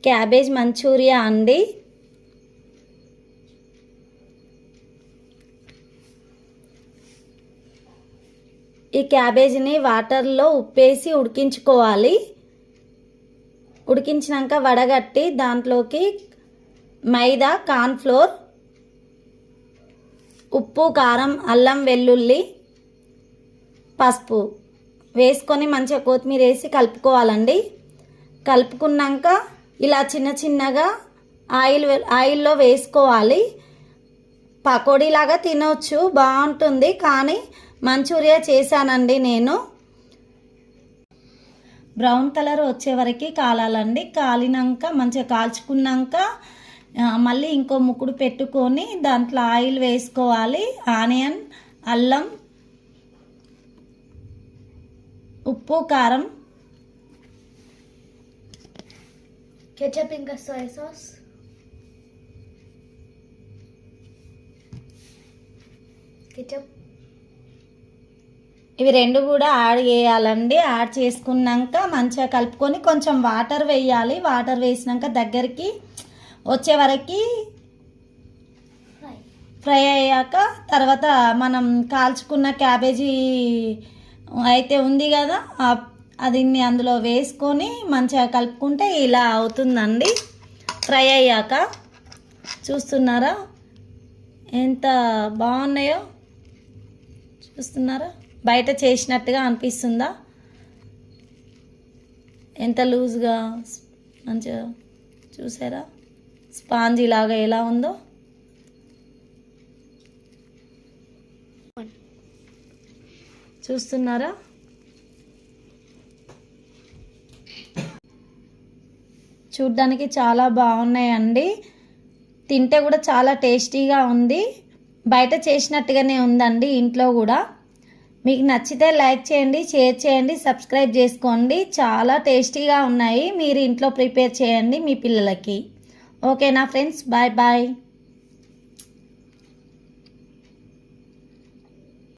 Cabbage Manchuria అండి. ఈ క్యాబేజీని వాటర్లో ఉప్పేసి ఉడికించుకోవాలి. ఉడికించినాక వడగట్టి దాంట్లోకి మైదా, కార్న్ఫ్లోర్, ఉప్పు, కారం, అల్లం వెల్లుల్లి, పసుపు వేసుకొని మంచిగా కొత్తిమీర కలుపుకోవాలండి. కలుపుకున్నాక ఇలా చిన్న చిన్నగా ఆయిల్లో వేసుకోవాలి. పకోడీలాగా తినవచ్చు, బాగుంటుంది. కానీ మంచూరియా చేశానండి నేను. బ్రౌన్ కలర్ వచ్చే వరకు కాలాలండి. కాలినాక మంచిగా కాల్చుకున్నాక మళ్ళీ ఇంకో ముక్కుడు పెట్టుకొని దాంట్లో ఆయిల్ వేసుకోవాలి. ఆనియన్, అల్లం, ఉప్పు, కారం, ketchup ఇంకా సోయా సాస్, ketchup ఇవి రెండు కూడా యాడ్ చేయాలండి. యాడ్ చేసుకున్నాక మంచిగా కలుపుకొని కొంచెం వాటర్ వేయాలి. వాటర్ వేసినాక దగ్గరికి వచ్చే వరకు ఫ్రై అయ్యాక తర్వాత మనం కాల్చుకున్న క్యాబేజీ అయితే ఉంది కదా, అది అందులో వేసుకొని మంచిగా కలుపుకుంటే ఇలా అవుతుందండి. ఫ్రై అయ్యాక చూస్తున్నారా ఎంత బాగున్నాయో? చూస్తున్నారా? బయట చేసినట్టుగా అనిపిస్తుందా? ఎంత లూజ్గా మంచిగా చూసారా? స్పాంజీ లాగా ఎలా ఉందో. చూస్తున్నారా? చూడ్డానికి చాలా బాగున్నాయండి. తింటే కూడా చాలా టేస్టీగా ఉంది. బయట చేసినట్టుగానే ఉందండి ఇంట్లో కూడా. మీకు నచ్చితే లైక్ చేయండి, షేర్ చేయండి, సబ్స్క్రైబ్ చేసుకోండి. చాలా టేస్టీగా ఉన్నాయి. మీరు ఇంట్లో ప్రిపేర్ చేయండి మీ పిల్లలకి. ఓకేనా ఫ్రెండ్స్? Bye bye.